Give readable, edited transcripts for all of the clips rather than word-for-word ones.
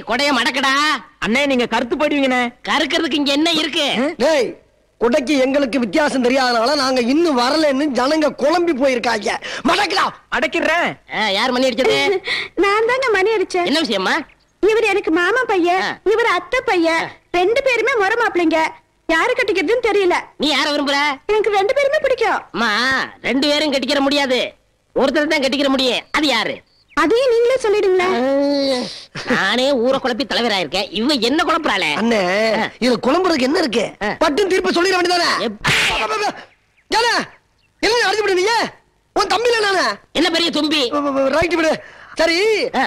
கொடைய மடக்கடா அண்ணே, நீங்க கருத்து போடுவீங்கண்ணே. கருக்கிறதுக்கு இங்க என்ன இருக்கு? டேய், கொடைக்கு எங்களுக்கு வித்தியாசம் தெரியாதனால நாங்க இன்னும் வரலன்னு ஜனங்க குழம்பி போயிருக்காங்க. மடக்கடா. அடக்கிறேன். யார் மணி அடிச்சது? நான் தாங்க மணி அடிச்சேன். என்ன விஷயமா? இவர் எனக்கு மாமா பையன், இவர் அத்தை பையன், ரெண்டு பேருமே முறை மாப்பிள்ளைங்க. யாரு கட்டிக்கிறதுன்னு தெரியல. நீ யார விரும்புற? எனக்கு ரெண்டு பேருமே பிடிக்கும். அம்மா, ரெண்டு பேரும் கட்டிக்கிற முடியாது, ஒருத்தர் தான் கட்டிக்கிற முடியும். அது யாரு? அதையும் நீங்களே சொல்லிடுங்களேன். நானே ஊரை குழப்பி தலைவரா இருக்கேன், இவ என்ன குழப்பறாளே? அண்ணே, இது குழம்புறதுக்கு என்ன இருக்கு? பட்டு தீர்ப்பு சொல்லிட வேண்டியதானே? என்ன அடிச்சு விடுவீங்க? உன் தம்பில நானே. என்ன பெரிய தும்பி? ரைட் விடு. சரி,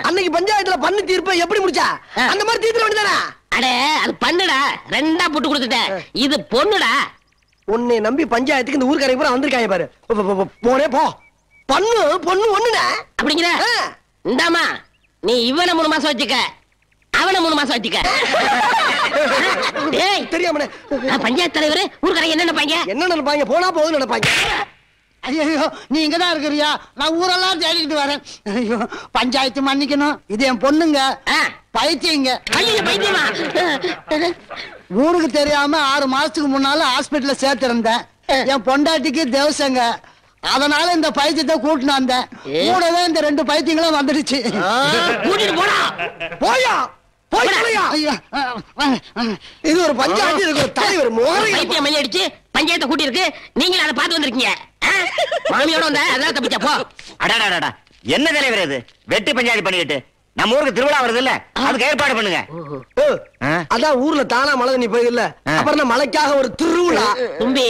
அன்னைக்கு பஞ்சாயத்துல பண்ணு தீர்ப்பை எப்படி முடிச்சா? அந்த மாதிரி தீர்த்து வேண்டியதானே? அடே, அது பண்ணுடா, ரெண்டா போட்டு கொடுத்துட்டேன். இது பொண்ணுடா. உன்னை நம்பி பஞ்சாயத்துக்கு இந்த ஊர்க்காரங்க பூரா வந்திருக்காங்க பாரு. போனே போ. பொண்ணு பொண்ணு ஒண்ணுடா. அப்படிங்கிற? இந்தாமா, நீ இவனை 3 மாசம் வச்சுக்க, அவனை 3 மாசம் வச்சுக்க. தெரியாம பஞ்சாயத்து தலைவர் ஊர்க்காரங்க என்ன நினைப்பாங்க? என்ன நினைப்பாங்க? போனா போகுதுன்னு நினைப்பாங்க. ஐயோ, நீ இங்கதான் இருக்கிறியா? நான் ஊரெல்லாம் தேடிக்கிட்டு வரேன். ஐயோ, பஞ்சாயத்து மன்னிக்கணும், இது என் பொண்ணுங்க. பைத்தியங்க. பைத்தியமா? ஊருக்கு தெரியாம 6 மாசத்துக்கு முன்னால ஹாஸ்பிட்டல்ல சேர்த்திருந்தேன். என் பொண்டாட்டிக்கு தேவசங்க, அதனால இந்த பைத்தியத்தை கூட்டினு வந்தேன். கூடவே இந்த 2 பைத்தியங்களும் வந்துடுச்சு. கூட்டிட்டு போடா. போயா போயா. இது ஒரு பஞ்சாயத்து, இதுக்கு ஒரு தலைவர் பைத்தியம் மணி அடிச்சு பஞ்சாயத்தை கூட்டி இருக்கு. நீங்க அதை பார்த்து வந்திருக்கீங்க. மாமியோட வந்த அதான் தப்பிச்சா போ. அடாடா, என்ன தலைவர் இது? வெட்டி பஞ்சாயத்து பண்ணிட்டு நம்ம ஊருக்கு திருவிழா வருது இல்ல, அதுக்கு ஏற்பாடு பண்ணுங்க. அதான் ஊர்ல தானா மழை நீ போயில, அப்புறம் மழைக்காக ஒரு திருவிழா. தும்பி,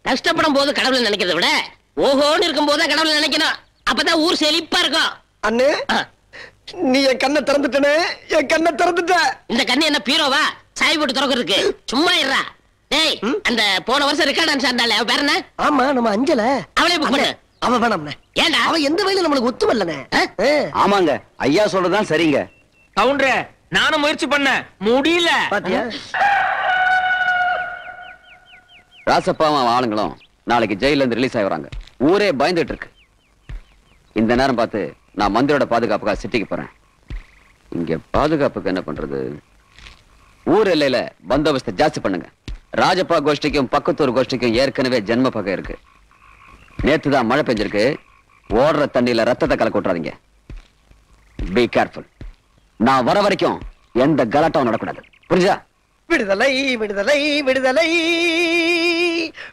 கஷ்டப்படும் போது கடவுளை நினைக்கிறத விட ஓஹோன்னு இருக்கும் போது கடவுளை நினைக்கணும். அப்பதான் ஊர் செழிப்பா இருக்கும். அண்ணே, நீ என் கண்ணை திறந்துட்டனே, என் கண்ணை திறந்துட்ட. இந்த கண்ணு என்ன பீரோவா சாய் போட்டு திறக்கிறதுக்கு? சும்மா இருடா. டேய், அந்த போன வருஷம் ரெக்கார்ட் டான்ஸ் ஆண்டாளே, அவ பேர் என்ன? ஆமா, நம்ம அஞ்சல. அவளே புக் பண்ணு. அவ வேணாம்ண்ணே. ஏண்டா? அவ எந்த வயல நம்மளுக்கு ஒத்து வரலனே. ஆமாங்க, ஐயா சொல்றதுதான் சரிங்க. கவுண்டரே, நானும் முயற்சி பண்ண முடியல. பாத்தியா? ராசப்பாவும் ஆளுங்களும் நாளைக்கு ஜெயில இருந்து ரிலீஸ் ஆகுறாங்க. ஊரே பயந்துட்டு இருக்கு. இந்த நேரம் பார்த்து நான் மந்திரோட பாதுகாப்புக்காக சிட்டிக்கு போறேன். இங்க பாதுகாப்புக்கு என்ன பண்றது? ஊர் எல்லையில பந்தோபஸ்தை ஜாஸ்தி பண்ணுங்க. ராஜப்பா கோஷ்டிக்கும் பக்கத்தூர் கோஷ்டிக்கும் ஏற்கனவே ஜென்ம பகை இருக்கு. நேத்துதான் மழை பெஞ்சிருக்கு. ஓடுற தண்ணியில ரத்தத்தை கலக்க விட்டுறாதீங்க. Be careful. நான் வர வரைக்கும் எந்த கலாட்டாவும் நடக்கூடாது. புரிஞ்சா? விடுதலை விடுதலை விடுதலை,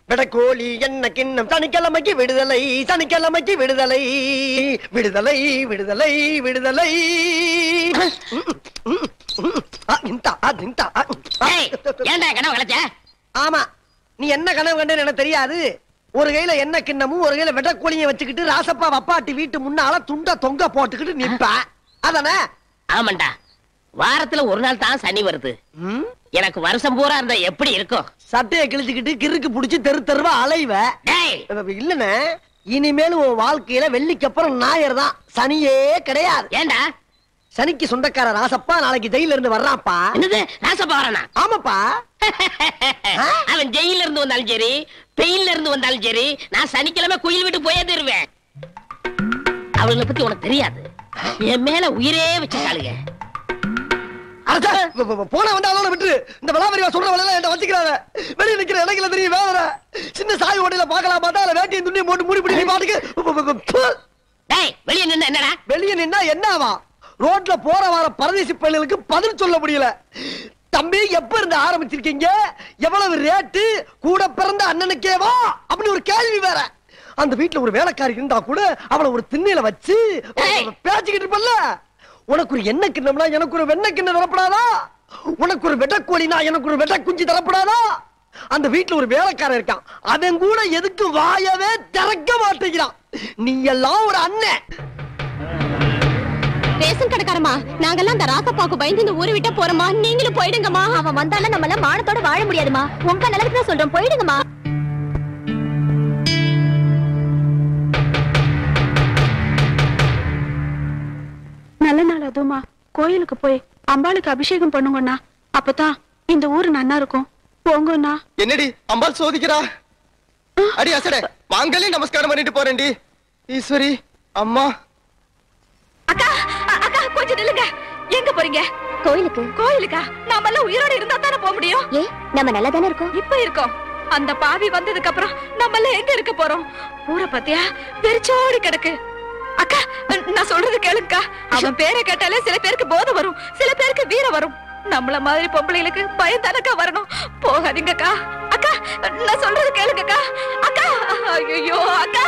விடக்கோழி என்ன கிண்ணம், சனிக்கிழமைக்கு விடுதலை, சனிக்கிழமைக்கு விடுதலை, விடுதலை விடுதலை விடுதலை. ஆமா, நீ என்ன கனவு கண்டேன்னு எனக்கு தெரியாது. ஒரு கையில என்ன கிண்ணமும் ஒரு கையில வெட்டக்கோழியை வச்சுக்கிட்டு ராசப்பா வப்பாட்டி வீட்டு முன்னால துண்ட தொங்க போட்டுக்கிட்டு நிப்ப. அதானே? ஆமாண்டா, வாரத்துல ஒரு நாள் தான் சனி வருது. எனக்கு வருஷம் பூரா இருந்தா எப்படி இருக்கும்? சட்டையை கிழிச்சுக்கிட்டு கிறுக்கு புடிச்சு தெரு தெருவா அலைவ. இல்லன்னு இனிமேலும் உன் வாழ்க்கையில வெள்ளிக்கு அப்புறம் ஞாயிறு தான், சனியே கிடையாது. ஏண்டா? சனிக்கு சொந்தக்கார ராசப்பா நாளைக்கு ஜெயில இருந்து வர்றான்ப்பா. என்னது, ராசப்பா வரானா? ஆமாப்பா. அவன் ஜெயில இருந்து வந்தாலும் சரி, பெயில்ல இருந்து வந்தாலும் சரி, நான் சனிக்கிழமை குயில் விட்டு போயே தருவேன். அவளை பத்தி உனக்கு தெரியாது. என் மேல உயிரே வச்சிருக்காளுங்க. போன வந்து அதோட விட்டு இந்த விளாவரியா சொல்ற வேலை என்கிட்ட வச்சுக்கிறாங்க. வெளியே நிக்கிற இடத்துல தெரியும் வேற சின்ன சாய் ஓட்டையில பாக்கலாம் பார்த்தா அதுல வேட்டியும் துணியை போட்டு மூடி பிடி பாட்டுக்கு. வெளியே நின்னா என்னடா? வெளியே நின்னா என்னவா? ரோட்ல போற வர பரதேசி பள்ளிகளுக்கு பதில் சொல்ல முடியல. தம்பி, எப்ப இருந்து ஆரம்பிச்சிருக்கீங்க? எவ்வளவு ரேட்டு? கூட பிறந்த அண்ணனுக்கேவா அப்படி ஒரு கேள்வி வேற. அந்த வீட்டுல ஒரு வேலைக்காரி இருந்தா கூட அவளை ஒரு திண்ணையில வச்சு பேச்சுக்கிட்டு இருப்பல்ல. உனக்கு ஒரு எண்ணெய் கிண்ணம்னா எனக்கு ஒரு வெண்ணெய் கிண்ணம் தரப்படாதா? உனக்கு ஒரு வெட்டக்கோழினா எனக்கு ஒரு வெட்ட குஞ்சு தரப்படாதா? அந்த வீட்டுல ஒரு வேலைக்காரன் இருக்கான், அவன் கூட எதுக்கு வாயவே திறக்க மாட்டேங்கிறான். நீ எல்லாம் ஒரு அண்ணன். ரேஷன் கடைக்காரமா, நாங்கெல்லாம் அந்த ராசப்பாக்கு பயந்து இந்த ஊரை விட்டு போறோமா, நீங்களும் போயிடுங்கம்மா. அவன் வந்தாலும் நம்மள மானத்தோட வாழ முடியாதுமா. உங்க நிலைக்கு தான் சொல்றோம், போயிடுங்கம்மா. நல்ல நாள் அதுமா, கோயிலுக்கு போய் அம்பாளுக்கு அபிஷேகம் பண்ணுங்கண்ணா. அப்பதான் இந்த ஊரு நன்னா இருக்கும். போங்கண்ணா. என்னடி அம்பாள் சோதிக்கிறா? அடி அசடே, வாங்கலே நமஸ்காரம் பண்ணிட்டு போறேன்டி. ஈஸ்வரி அம்மா. அக்கா அக்கா கொஞ்சம் நில்லுங்க. எங்க போறீங்க? கோயிலுக்கு. கோயிலுக்கா? நாம எல்லாம் உயிரோட இருந்தா தானே போக முடியும். ஏ, நம்ம நல்லா தானே இருக்கோம். இப்ப இருக்கோம். அந்த பாவி வந்ததுக்கு அப்புறம் நம்ம எல்லாம் எங்க இருக்க போறோம்? ஊரை பத்தியா வெறிச்சோடி கிடக்கு. அக்கா நான் சொல்றது கேளுங்கக்கா. அவன் பேரை கேட்டாலே சில பேருக்கு போதை வரும், சில பேருக்கு வீரம் வரும். நம்மள மாதிரி பொம்பளைகளுக்கு பயம் தானக்கா வரணும். போகாதீங்கக்கா. அக்கா நான் சொல்றது கேளுங்கக்கா. அக்கா ஐயோ அக்கா.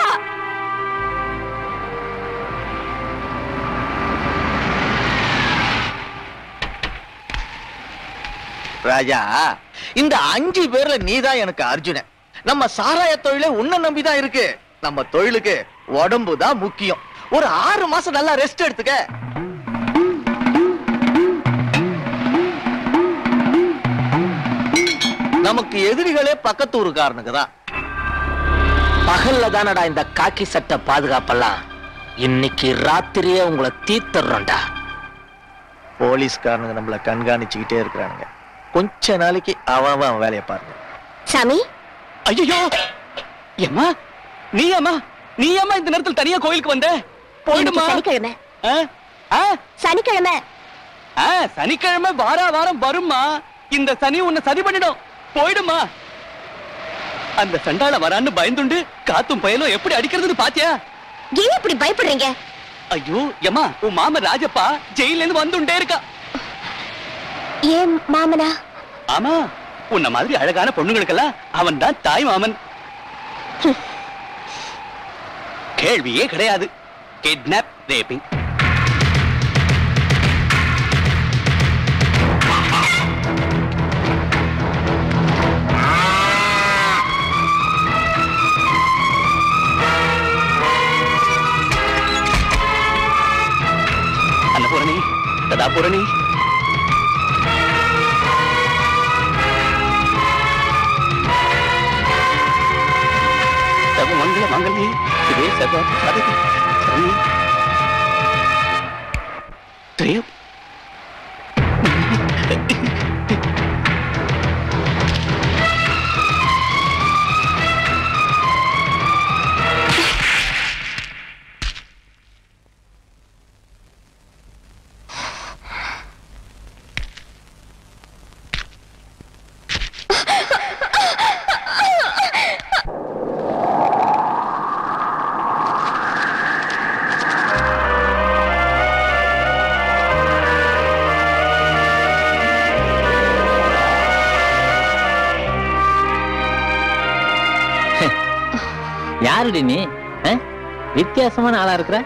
ராஜா, இந்த 5 பேர்ல நீதான் எனக்கு அர்ஜுனன். நம்ம சாராய தொழிலே உன்னை நம்பிதான் இருக்கு. நம்ம தொழிலுக்கு உடம்பு தான் முக்கியம். ஒரு 6 மாசம் நல்லா ரெஸ்ட் எடுத்துக்க. நமக்கு எதிரிகளே பக்கத்து ஊருக்காரனுக்கு தான். பகல்ல தானடா இந்த காக்கி சட்டை பாதுகாப்பெல்லாம். இன்னைக்கு ராத்திரியே உங்களை தீர்த்தர்றோம்டா. போலீஸ்காரனுங்க நம்மள கண்காணிச்சுக்கிட்டே இருக்கிறானுங்க. கொஞ்ச நாளைக்கு அவன் வேலையை பாருங்க. சாமி. ஐயோ ஏம்மா, நீ ஏம்மா இந்த நேரத்தில் தனியா கோயிலுக்கு வந்த? போயிடுமா. சனிக்கிழமை. சனிக்கிழமை சனிக்கிழமை வாரம் வருமா. இந்த சனி உன்னை சரி பண்ணிடும். போயிடுமா. அந்த சண்டால வரான்னு பயந்துண்டு காத்தும் பயலும் எப்படி அடிக்கிறதுன்னு பாத்தியா? ஏன் இப்படி பயப்படுறீங்க? ஐயோ ஏம்மா, உன் மாமன் ராஜப்பா ஜெயில இருந்து வந்துட்டே இருக்கா. ஏன் மாமனா? ஆமா, உன்ன மாதிரி அழகான பொண்ணுங்களுக்கெல்லாம் அவன் தான் தாய் மாமன். கேள்வியே கிடையாது. Kidnap, raping. அன்னபூரணி, சதாபூரணி. மங்கள மங்களி இதே சதா சதகி சரணி திரியம். யாருடி நீ? வித்தியாசமான ஆளா இருக்கிற.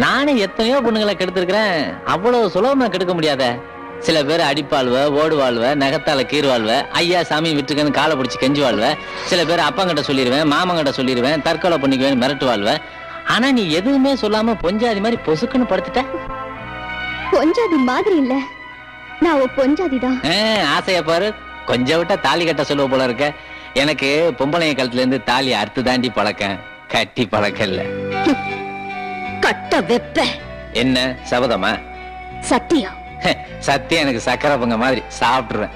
நானே எத்தனையோ பொண்ணுங்களை கெடுத்திருக்கிறேன். அவ்வளவு சுலபமா கெடுக்க முடியாத. சில பேர் அடிப்பாள்வ, ஓடுவாள்வ, நகத்தால கீறுவாள்வ, ஐயா சாமி விட்டுருக்கன்னு காலை பிடிச்சி கெஞ்சுவாள்வ. சில பேர் அப்பங்கிட்ட சொல்லிடுவேன், மாமங்கிட்ட சொல்லிடுவேன், தற்கொலை பண்ணிக்குவேன் மிரட்டுவாள்வ. ஆனா நீ எதுவுமே சொல்லாம பொஞ்சாதி மாதிரி பொசுக்குன்னு படுத்துட்ட. பொஞ்சாதி மாதிரி இல்ல, நான் ஒரு பொஞ்சாதி தான். ஆசைய பாரு. கொஞ்சம் விட்டா தாலி கட்ட சொல்லுவ போல இருக்க. எனக்கு பொம்பளைய காலத்துல இருந்து தாலி அறுத்து தாண்டி பழக்கம், கட்டி பழக்கம் இல்ல. கட்ட வெப்ப. என்ன சபதமா? சத்தியம். சத்தியம் எனக்கு சக்கரை பொங்க மாதிரி சாப்பிட்டுருவேன்.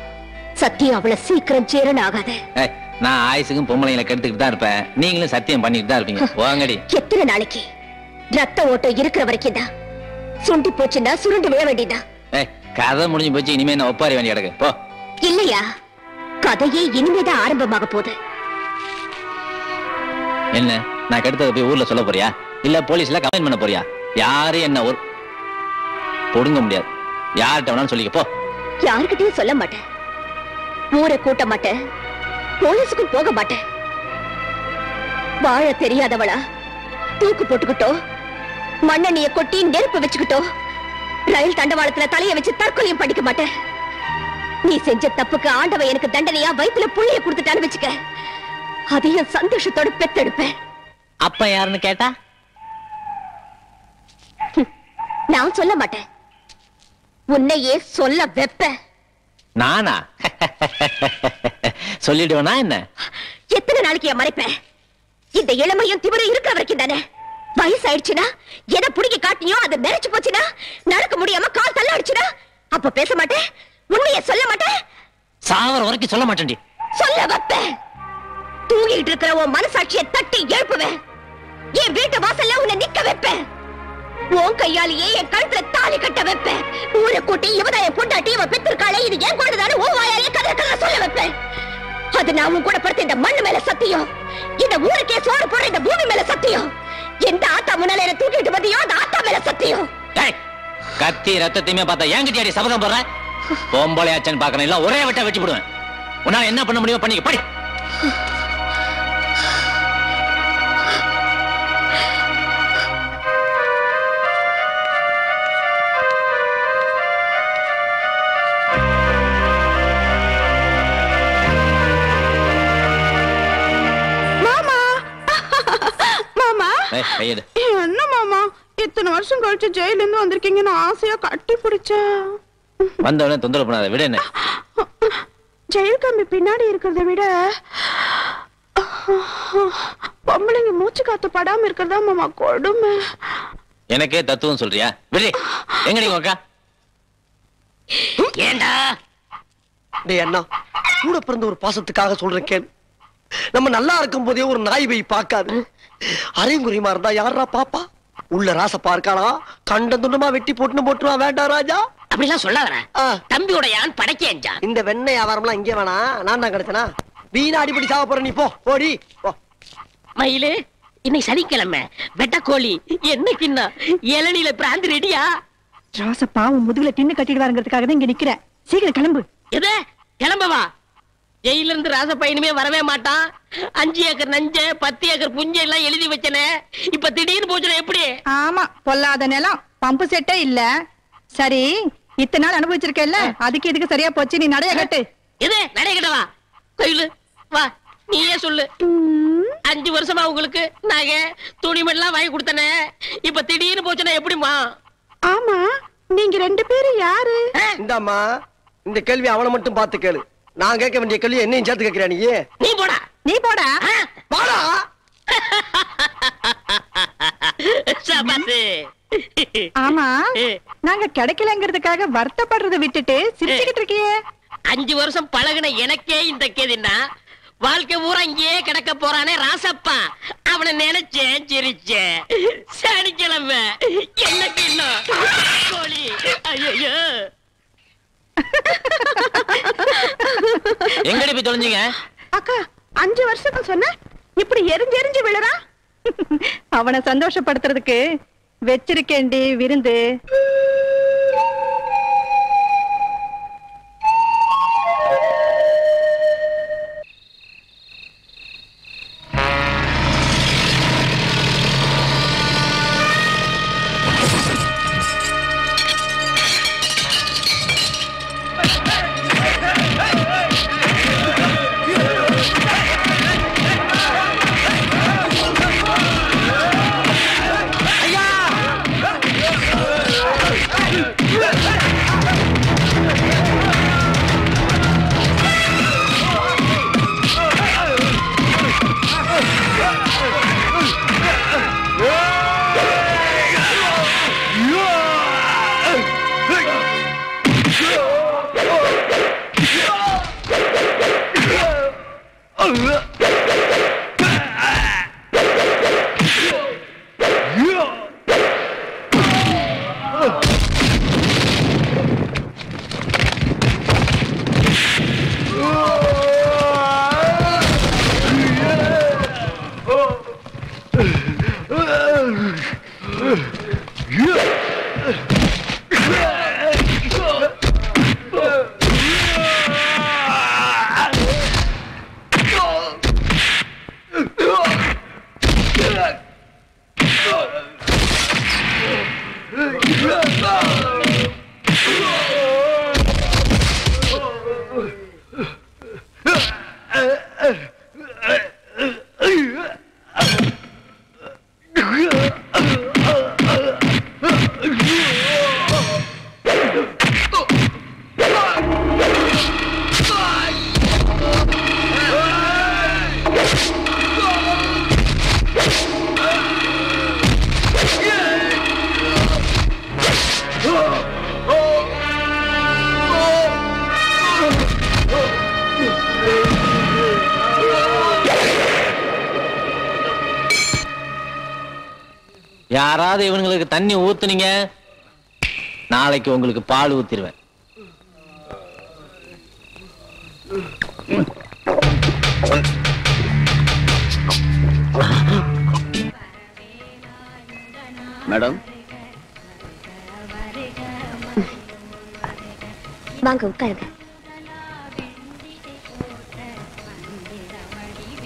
சத்தியம் அவ்வளவு சீக்கிரம் ஜீரணம் ஆகாது. நான் ஆயுசுக்கும் பொம்பளைங்களை கெடுத்துக்கிட்டு தான் இருப்பேன். நீங்களும் சத்தியம் பண்ணிட்டு தான் இருப்பீங்க. வாங்கடி. எத்தனை நாளைக்கு? ரத்த ஓட்டம் இருக்கிற வரைக்கும் தான். சுண்டி போச்சுன்னா சுருண்டு விழ வேண்டியதான். கதை முடிஞ்சு போச்சு. இனிமே என்ன ஒப்பாரி வேண்டிய கிடக்கு போ. இல்லையா, கதையே இனிமேதான் ஆரம்பமாக போகுது. என்ன நான் கெடுத்தத போய் ஊர்ல சொல்ல போறியா? இல்ல போலீஸ்ல கம்ப்ளைண்ட் பண்ண போறியா? யாரும் என்ன ஒரு பொடுங்க முடியாது. யார்கிட்ட வேணாலும் சொல்லிக்க போ. யாருக்கிட்டையும் சொல்ல மாட்டேன். ஊரை கூட்ட மாட்டேன். போலீஸுக்கும் போக மாட்டேன். வாழ தெரியாதவளா தூக்கு போட்டுக்கிட்டோ, மண்ணெண்ணிய கொட்டி நெருப்பு வச்சுக்கிட்டோ, ரயில் தண்டவாளத்துல தலைய வச்சு தற்கொலையும் படிக்க மாட்டேன். நீ செஞ்ச தப்புக்கு ஆண்டவன் எனக்கு தண்டனையா வயித்துல புள்ளைய கொடுத்துட்டான்னு வச்சுக்க, அதையும் சந்தோஷத்தோட பெத்தெடுப்பேன். அப்ப யாருன்னு கேட்டா நான் சொல்ல மாட்டேன், உன்னையே சொல்ல வெப்ப. நானா? சொல்லிடுவேனா என்ன? எத்தனை நாளைக்கு மறைப்பேன்? இந்த இளமையும் திமிரும் இருக்கிற வரைக்கும் தானே. வயசாயிடுச்சுனா எதை புடிக்க காட்டினியோ அதை நெரிச்சு போச்சுனா, நடக்க முடியாம கால் தள்ள அடிச்சுனா அப்ப பேச மாட்டேன், உண்மையை சொல்ல மாட்டேன். சாவர வரைக்கும் சொல்ல மாட்டேன்டி. சொல்ல வைப்பேன். தூங்கிட்டு இருக்கிற உன் மனசாட்சியை தட்டி எழுப்புவேன். என் வீட்டு வாசல்ல உன்னை நிக்க வைப்பேன். உன் கையாலேயே என் கழுத்துல தாலி கட்ட வைப்பேன். ஊரை கூட்டி இவதான் என் பொண்டாட்டி, இவ பெற்றிருக்காளே, இது ஏன் கொண்டுதானே உன் வாயாலேயே கதை கதை சொல்ல வைப்பேன். அது நான் உன் கூட படுத்த இந்த மண்ணு மேல சத்தியம், இந்த ஊருக்கே சோறு போற இந்த பூமி மேல சத்தியம், எந்த ஆத்தா முன்னால என்ன தூக்கிட்டு வந்தியோ அந்த ஆத்தா மேல சத்தியம். கத்தி ரத்தத்தையுமே பார்த்தா என்கிட்ட சபதம் போடுற? பொம்பளை ஆச்சன் பாக்கணும், இல்ல ஒரே வெட்ட வெட்டி போடுவேன். உன்னால என்ன பண்ண முடியும் பண்ணிக்க, படி. என்ன மாமா இத்தனை வருஷம் கழிச்சு ஜெயில இருந்து வந்திருக்கீங்கன்னு ஆசையா கட்டி பிடிச்ச வந்தவனே தொந்தரவு பண்ணாத, விட. என்ன ஜெயில் கம்பி பின்னாடி இருக்கிறத விட பொம்பளைங்க மூச்சு காத்து படாம இருக்கிறதா மாமா கொடுமை. எனக்கே தத்துவம் சொல்றியா? விடு. எங்க நீங்க அக்கா? ஏண்டா டேய் அண்ணா, கூட பிறந்த ஒரு பாசத்துக்காக சொல்றேன் கேளு. நம்ம நல்லா இருக்கும் போதே ஒரு நாய் போய் பார்க்காது, அரைங்குறிமா இருந்தா யாரா பாப்பா? உள்ள ராசப்பா இருக்காளா, கண்ட துண்டமா வெட்டி போட்டுருவா. வேண்டாம் ராஜா, அப்படிலாம் சொல்லாத. தம்பியோட யான் படைக்கேன்ஜா. இந்த வெண்ணெய் வியாபாரம்லாம் இங்கே வேணா, நான் தான் கிடைச்சனா. வீணா அடிப்படி சாவ போற நீ, போ ஓடி போ. மயிலு, இன்னைக்கு சனிக்கிழமை, வெட்டக்கோழி என்னைக்குன்னா இளநில பிராந்தி ரெடியா? ராசப்பா உன் முதுகுல தின்னு கட்டிடுவாருங்கிறதுக்காக தான் இங்க நிக்கிறேன். சீக்கிரம் கிளம்பு. எது கிளம்பவா? ஜெயில இருந்து ராசப்பா இனிமே வரவே மாட்டான். 5 ஏக்கர் நஞ்ச 10 ஏக்கர் புஞ்ச எல்லாம் எழுதி வச்சனே, இப்ப திடீர்னு போச்சுனா எப்படி? ஆமா, பொல்லாத நிலம், பம்பு செட்டே இல்ல. சரி, இத்தனை நாள் அனுபவிச்சிருக்கேல்ல, அதுக்கு இதுக்கு சரியா போச்சு. நீ நடைய கட்டு. எது நடைய கட்டவா? கோயிலு வா, நீயே சொல்லு. 5 வருஷமா உங்களுக்கு நகை துணிமெல்லாம் வாங்கி கொடுத்தனே, இப்ப திடீர்னு போச்சுனா எப்படிமா? ஆமா, நீங்க 2 பேரும் யாரு? இந்தாம்மா, இந்த கேள்வி அவனை மட்டும் பார்த்து கேளு. நான் கேட்க வேண்டிய கேள்வி என்னையும் சேர்த்து கேட்கிறா நீ. நீ போடா, நீ போடா, போடா. ஆமா, நாங்க கிடைக்கலங்கிறதுக்காக வருத்தப்படுறத விட்டுட்டு சிரிச்சுக்கிட்டு இருக்கியே. 5 வருஷம் பழகுன எனக்கே இந்த கேதின்னா, வாழ்க்கை பூரா இங்கேயே கிடக்க போறானே ராசப்பா, அவனை நினைச்சேன் சிரிச்சேன். சனிக்கிழமை எனக்கு இன்னும் கோழி. ஐயோ, எங்கடி போய் தொலைஞ்சீங்க? அக்கா 5 வருஷத்துக்கு சொன்ன, இப்படி எரிஞ்சு எரிஞ்சு விழுறா. அவனை சந்தோஷப்படுத்துறதுக்கு வச்சிருக்கேன்டி விருந்து. யாராவது இவங்களுக்கு தண்ணி ஊத்துனீங்க, நாளைக்கு உங்களுக்கு பால் ஊத்திடுவேன். மேடம் வாங்க உட்காருங்க.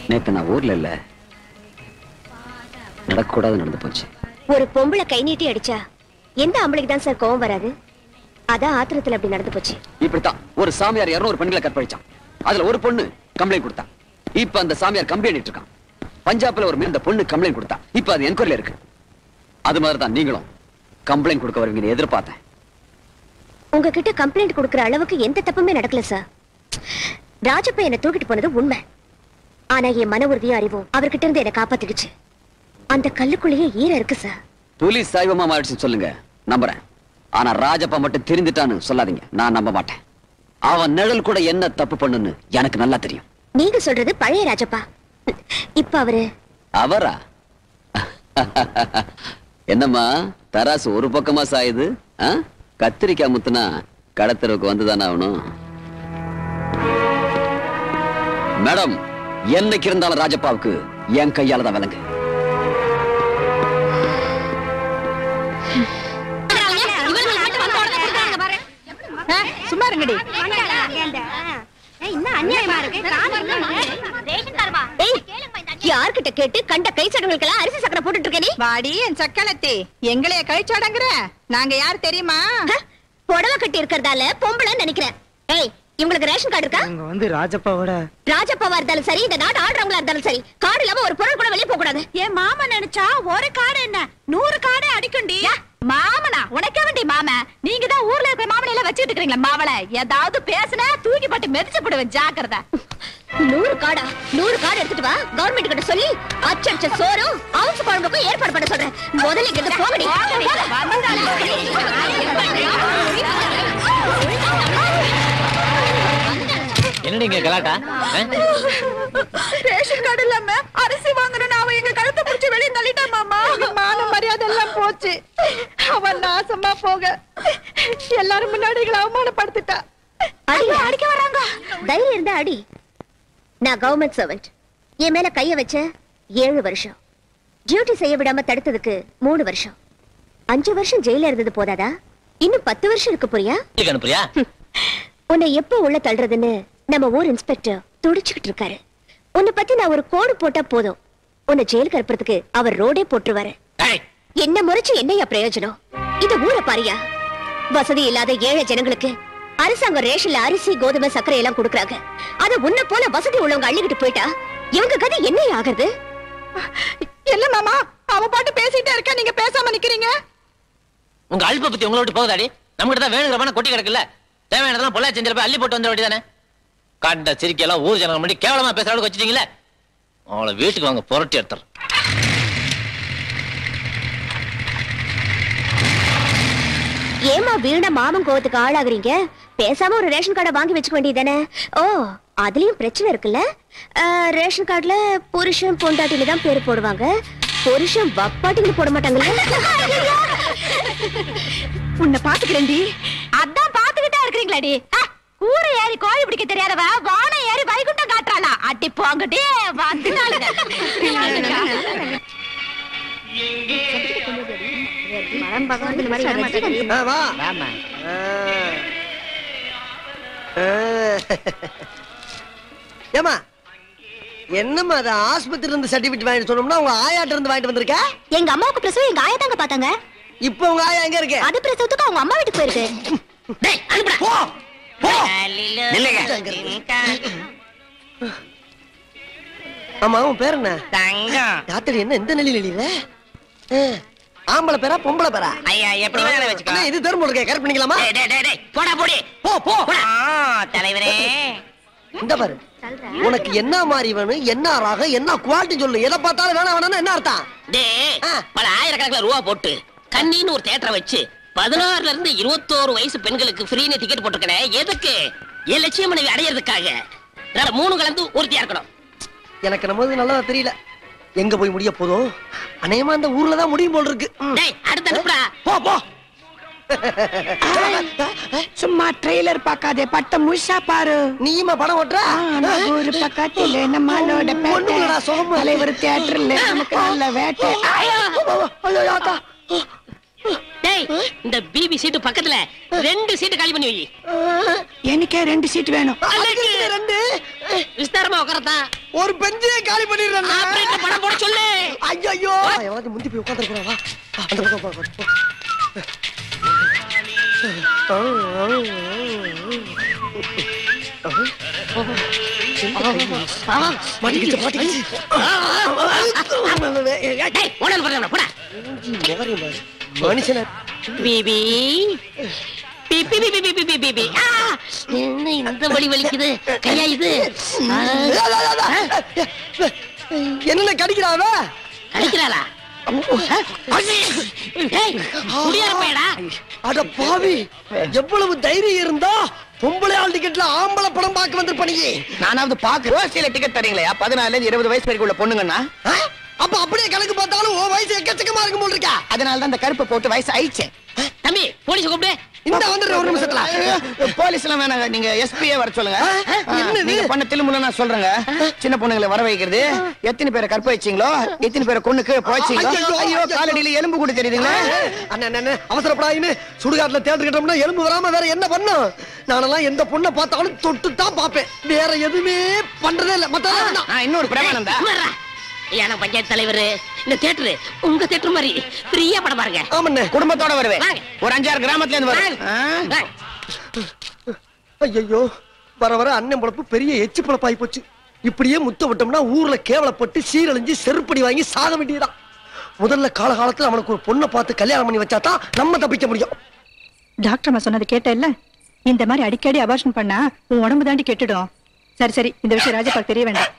நேத்து நான் ஊர்ல இல்ல, நடக்கூடாது நடந்து போச்சு. ஒரு பொம்பளை கை நீட்டி அடிச்சா எந்த ஆம்பளைக்கு தான் சார் கோவம் வராது? அதான் ஆத்திரத்துல அப்படி நடந்து போச்சு. இப்படித்தான் ஒரு சாமியார் 200 பெண்களை கற்பழிச்சான். அதுல ஒரு பொண்ணு கம்ப்ளைண்ட் கொடுத்தா. இப்ப அந்த சாமியார் கம்ப்ளைண்ட் இருக்கான். பஞ்சாப்ல ஒரு இந்த பொண்ணு கம்ப்ளைண்ட் கொடுத்தா. இப்ப அது என்கொயரில இருக்கு. அது மாதிரி தான் நீங்களும் கம்ப்ளைண்ட் கொடுக்க வருவீங்கன்னு எதிர்பார்த்தேன். உங்ககிட்ட கம்ப்ளைண்ட் கொடுக்கற அளவுக்கு எந்த தப்புமே நடக்கல சார். ராஜப்பா என்ன தூக்கிட்டு போனது உண்மை. ஆனா என் மன உறுதியும் அறிவும் அவர்கிட்ட இருந்து என்ன காப்பாத்திடுச்சு. அந்த கல்லுக்குள்ளேயே ஈரம் இருக்கு சார். போலீஸ் சாய்வமா மாறிடுச்சுன்னு சொல்லுங்க, நம்புறேன். ஆனா ராஜப்பா மட்டும் தெரிஞ்சுட்டான்னு சொல்லாதீங்க, நான் நம்ப மாட்டேன். அவன் நிழல் கூட என்ன தப்பு பண்ணுன்னு எனக்கு நல்லா தெரியும். நீங்க சொல்றது பழைய ராஜப்பா. இப்ப அவரா? என்னம்மா தராசு ஒரு பக்கமா சாயுது? கத்திரிக்காய் முத்துனா கடத்தருக்கு வந்துதானே ஆகணும். மேடம், என்னைக்கு இருந்தாலும் ராஜப்பாவுக்கு என் கையால தான் விளங்கு. சும்மா இருங்கடி. யார்கிட்ட கேட்டு கண்ட கை சடங்குகளுக்கெல்லாம் அரிசி சக்கரை போட்டுட்டு இருக்க நீ? வாடி என் சக்களத்தி, எங்களைய கழிச்சாடங்குற? நாங்க யார் தெரியுமா? புடவை கட்டி இருக்கிறதால பொம்பளை நினைக்கிறேன். ஏய், இவங்களுக்கு ரேஷன் கார்டு இருக்கா? இவங்க வந்து ராஜப்பாவா இருந்தாலும் சரி, இந்த நாடு ஆடுறவங்களா இருந்தாலும் சரி, கார்டு இல்லாம ஒரு பொருள் கூட வெளியே போக கூடாது. என் மாமா நினைச்சா ஒரு கார்டு என்ன 100 கார்டு அடிக்குண்டி. மாமனா உனக்க வேண்டி மாம, நீங்க தான் ஊர்ல இருக்கிற மாமனை எல்லாம் வச்சிட்டு இருக்கீங்களா? மாவள ஏதாவது பேசினா தூக்கி போட்டு மெதிச்சு போடுவேன், ஜாக்கிரதை. 100 கார்டா? 100 கார்டு எடுத்துட்டு வா, கவர்மெண்ட் கிட்ட சொல்லி அச்சடிச்ச சோறும் அவுன்ஸ் குழம்புக்கும் ஏற்பாடு பண்ண சொல்றேன். முதல்ல இங்க போகடி. என்னடிங்க கலாட்டா? ரேஷன் கார்டு இல்லாம அரிசி வாங்கணும்னு அவன் எங்க கழுத்தை பிடிச்சி வெளியே தள்ளிட்டான் மாமா. மான மரியாதை எல்லாம் போச்சு. அவன் நாசமா போக எல்லாரும் முன்னாடி அவமானப்படுத்திட்டா. அடிக்க வராங்க. தைரியம் இருந்தா அடி. நான் கவர்மெண்ட் சர்வெண்ட். என் மேல கைய வச்ச 7 வருஷம், டியூட்டி செய்ய விடாம தடுத்ததுக்கு 3 வருஷம், 5 வருஷம் ஜெயில இருந்தது போதாதா? இன்னும் 10 வருஷம் இருக்கு. புரியா? உன்னை எப்ப உள்ள தள்ளுறதுன்னு நம்ம ஊர் இன்ஸ்பெக்டர் துடிச்சுக்கிட்டு இருக்காரு. உன்னை பத்தி நான் ஒரு கோடு போட்டா போதும், உன்னை ஜெயிலுக்கு அனுப்புறதுக்கு அவர் ரோடே போட்டுருவாரு. என்ன முறைச்சு என்னையா பிரயோஜனம்? இது ஊரை பாரியா? வசதி இல்லாத ஏழை ஜனங்களுக்கு அரசாங்கம் ரேஷன்ல அரிசி, கோதுமை, சர்க்கரை எல்லாம் கொடுக்கறாங்க. அத உன்ன போல வசதி உள்ளவங்க அள்ளிக்கிட்டு போயிட்டா இவங்க கதை என்ன ஆகுறது? என்ன மாமா, அவ பாட்டு பேசிட்டே இருக்க, நீங்க பேசாம நிக்கிறீங்க. உங்க அல்ப பத்தி உங்களை விட்டு போகுதாடி? நம்ம கிட்ட தான் வேணுங்கிற கொட்டி கிடக்குல்ல. தேவையானதெல்லாம் பொல்லா செஞ்சிருப்ப அள்ளி போட்டு வந்த வேண்டியதானே. காண்ட சிரிக்கையெல்லாம் ஊர் ஜனங்கள் முன்னாடி கேவலமா பேசுற அளவுக்கு வச்சுட்டீங்களே. அவளை வீட்டுக்கு வாங்க, புரட்டி எடுத்துற. ஏமா வீணா மாமன் கோவத்துக்கு ஆளாகுறீங்க? பேசாம ஒரு ரேஷன் கார்டை வாங்கி வச்சுக்க வேண்டியதானே. ஓ, அதுலயும் பிரச்சனை இருக்குல்ல. ரேஷன் கார்டுல புருஷன் பொண்டாட்டின்னு தான் பேரு போடுவாங்க, புருஷன் வப்பாட்டின்னு போட மாட்டாங்கல்ல. உன்னை பாத்துக்கிறேன்டி. அதான் பாத்துக்கிட்டா இருக்கிறீங்களாடி. கூரை ஏறி கோழி பிடிக்க தெரியாதவ வானம் ஏறி வைகுண்டம் காட்டுறாளா? அட்டி போங்கடி வந்துட்டாளுங்க. ஏமா என்னம்மா அது ஆஸ்பத்திரி இருந்து சர்டிபிகேட் வாங்கிட்டு சொன்னோம்னா உங்க ஆயாட்ட இருந்து வாங்கிட்டு வந்திருக்க? எங்க அம்மாவுக்கு பிரசவம் எங்க ஆயா தாங்க பாத்தாங்க. இப்போ உங்க ஆயா எங்க இருக்கு? அது பிரசவத்துக்கு அவங்க அம்மா வீட்டுக்கு போயிருக்கு. டேய் அனுப்புடா. போ போ. நில்லுங்க. ஆமா, உன் பேர் என்ன? தங்கம். யாத்திரை என்ன இந்த நிலையில இல்ல? ஆம்பளை பேரா பொம்பளை பேரா? ஐயா எப்படி வேணாலும் வெச்சுக்கோ. இது தர்மம் இருக்கே, கரெக்ட் பண்ணிக்கலாமா? டேய் போடா போடி. போ போ. தலைவரே இந்த பாரு, உனக்கு என்ன மாதிரி வேணும், என்ன ராகம், என்ன குவாலிட்டி சொல்லு. எதை பார்த்தாலும் வேணாம் வேணாம்னா என்ன அர்த்தம்? டேய் பல ஆயிரக்கணக்கில் ரூபா போட்டு கண்ணின்னு ஒரு தியேட்டரை வச்சு 16ல இருந்து 21 வயசு பெண்களுக்கு ஃப்ரீன்னு டிக்கெட் போட்டுருக்கேன். எதுக்கு? என் லட்சியம் மனைவி அடையிறதுக்காக. 3 கலந்து ஒருத்தியா இருக்கணும். எனக்கு நம்ம நல்லதா தெரியல. எங்க போய் முடிய போதும்? அநேகமா அந்த ஊர்ல தான் முடியும் போல் இருக்கு. அடுத்து அனுப்புடா. போ போ. சும்மா ட்ரெய்லர் பார்க்காதே, பட்ட முழுசா பாரு. நீமா படம் ஓட்டுற? ஒரு பக்கத்துல நம்மளோட தலைவர் தியேட்டர்ல நமக்கு நல்ல வேட்டை. இந்த பிபி சீட்டு பக்கத்துல 2 சீட்டு காலி பண்ணி வை. எனக்கே 2 சீட் வேணும். 2 விஸ்தாரமா உட்காரதா. ஒரு பெஞ்சே காலி பண்ணிடுறேன். ஆபரேட்டர் படம் போட சொல்லு. ஐயோ எவனாவது முந்தி போய் உட்கார்ந்திருக்கா? வா அந்த பக்கம் போ. மாட்டிக்கிச்சு மாட்டிக்கிச்சு. மனுஷன பிபி என்ன இந்த வலி வலிக்குது கையா இது? என்ன கடிக்கிறாவ? கடிக்கிறாளா? அட பாவி, எவ்வளவு தைரியம் இருந்தா பொம்பளை ஆள் டிக்கெட்ல ஆம்பளை படம் பார்க்க வந்து பண்ணியே. நானாவது பாக்குறோம். டிக்கெட் தரீங்களா? 14 ல இருந்து 20 வயசு வரைக்கும் உள்ள பொண்ணுங்கன்னா அப்ப அப்படியே கணக்கு பார்த்தாலும் உன் வயசு எக்கச்சக்கமா இருக்கும் போல் இருக்கா. அதனால தான் இந்த கருப்பை போட்டு வயசு ஆயிடுச்சு. தம்பி போலீஸ் கூப்பிடு. இந்த வந்துடுற ஒரு நிமிஷத்துல. போலீஸ் எல்லாம் வேணாங்க, நீங்க எஸ்பியே வர சொல்லுங்க. நீங்க பண்ண தில்லுமுள்ள நான் சொல்றேங்க. சின்ன பொண்ணுங்களை வர வைக்கிறது. எத்தனை பேரை கற்ப வச்சீங்களோ, எத்தனை பேரை கொன்னுக்கு போச்சீங்களோ. ஐயோ காலடியில எலும்பு கூட தெரியுதுங்களா? அண்ணன் அவசரப்படாயின்னு சுடுகாட்டுல தேட்டர் கட்டோம்னா எலும்பு வராம வேற என்ன பண்ணும்? நானெல்லாம் எந்த பொண்ணை பார்த்தாலும் தொட்டு தான் பாப்பேன், வேற எதுவுமே பண்றதே இல்ல. மத்த இன்னொரு பிரமானந்தா எனக்கு பஞ்சாயத்து தலைவர், இந்த தியேட்டர் உங்க தியேட்டர் மாதிரி ஃப்ரீயா படம் பாருங்க. ஆமாண்ணே, குடும்பத்தோட வருவேன். ஒரு 5-6 கிராமத்துல இருந்து வருவேன். ஐயோ வர வர அண்ணன் பொழப்பு பெரிய எச்சு பொழப்பாகி போச்சு. இப்படியே முத்த விட்டோம்னா ஊர்ல கேவலப்பட்டு சீரழிஞ்சு செருப்படி வாங்கி சாக வேண்டியதான். முதல்ல காலகாலத்துல அவனுக்கு ஒரு பொண்ணை பார்த்து கல்யாணம் பண்ணி வச்சாதான் நம்ம தப்பிக்க முடியும். டாக்டர் அம்மா சொன்னது கேட்டேல்ல, இந்த மாதிரி அடிக்கடி அபார்ஷன் பண்ணா உன் உடம்பு தாண்டி கெட்டுடும். சரி சரி, இந்த விஷயம் ராஜபாக்கு தெரிய வேண்டாம்.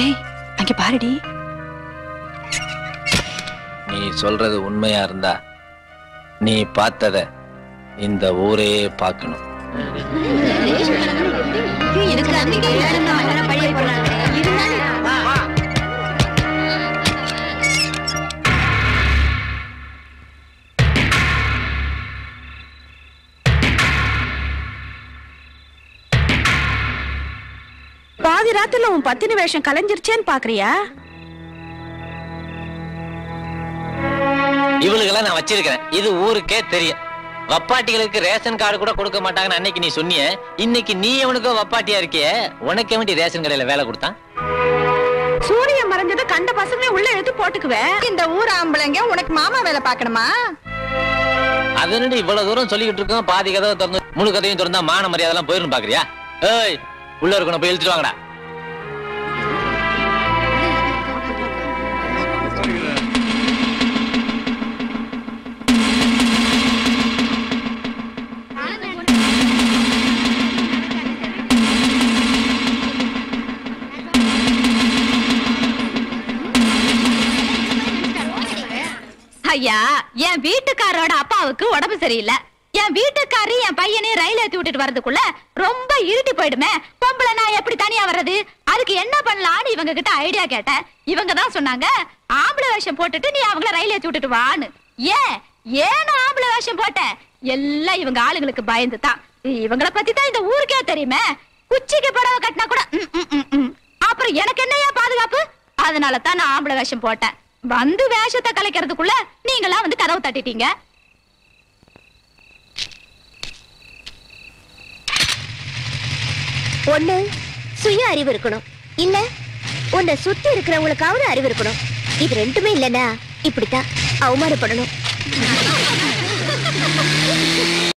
ஏய் அங்க பாருடி. நீ சொல்றது உண்மையா இருந்தா நீ பார்த்தத இந்த ஊரே பார்க்கணும். பாதி ராத்துல உன் பத்தினி வேஷம் கலைஞ்சிருச்சேன்னு பாக்குறியா? இவளுக்கெல்லாம் நான் வச்சிருக்கிறேன், இது ஊருக்கே தெரியும். வப்பாட்டிகளுக்கு ரேஷன் கார்டு கூட கொடுக்க மாட்டாங்கன்னு அன்னைக்கு நீ சொன்னிய. இன்னைக்கு நீ அவனுக்கோ வப்பாட்டியா இருக்கிய. உனக்கு வேண்டி ரேஷன் கடையில வேலை கொடுத்தான். சூரியன் மறைஞ்சது கண்ட பசங்களே உள்ள எடுத்து போட்டுக்குவேன். இந்த ஊர் ஆம்பளைங்க உனக்கு மாமா வேலை பாக்கணுமா? அதனடி இவ்வளவு தூரம் சொல்லிக்கிட்டு இருக்கோம். பாதி கதவை திறந்து முழு கதையும் திறந்தா மான மரியாதை எல்லாம் போயிரும் பாக்குறியா? ஏய் உள்ள இருக்கணும், போய் இழுத்துட்டு வாங்கடா. ஐயா, என் வீட்டுக்காரோட அப்பாவுக்கு உடம்பு சரியில்லை. என் வீட்டுக்காரி என் பையனே ரயில் ஏத்தி விட்டுட்டு வரதுக்குள்ள ரொம்ப இருட்டி போயிடுமே. பொம்பளை நான் எப்படி தனியா வர்றது? அதுக்கு என்ன பண்ணலான்னு இவங்க கிட்ட ஐடியா கேட்டேன். இவங்க தான் சொன்னாங்க, ஆம்பளை வேஷம் போட்டுட்டு நீ அவங்கள ரயில் ஏத்தி விட்டுட்டு வான்னு. ஏன் ஆம்பளை வேஷம் போட்டேன்? எல்லாம் இவங்க ஆளுங்களுக்கு பயந்து தான். இவங்களை பத்தி தான் இந்த ஊருக்கே தெரியுமே. குச்சிக்கு புடவை கட்டினா கூட அப்புறம் எனக்கு என்னையா பாதுகாப்பு? அதனால தான் நான் ஆம்பளை வேஷம் போட்டேன். வந்து வேஷத்தை கலைக்கிறதுக்குள்ள நீங்களாம் வந்து கதவு தட்டிட்டீங்க. ஒண்ணு சுய அறிவு இருக்கணும், இல்ல உன்னை சுத்தி இருக்கிறவங்களுக்காவது அறிவு இருக்கணும். இது ரெண்டுமே இல்லைன்னா இப்படித்தான் அவமானப்படணும்.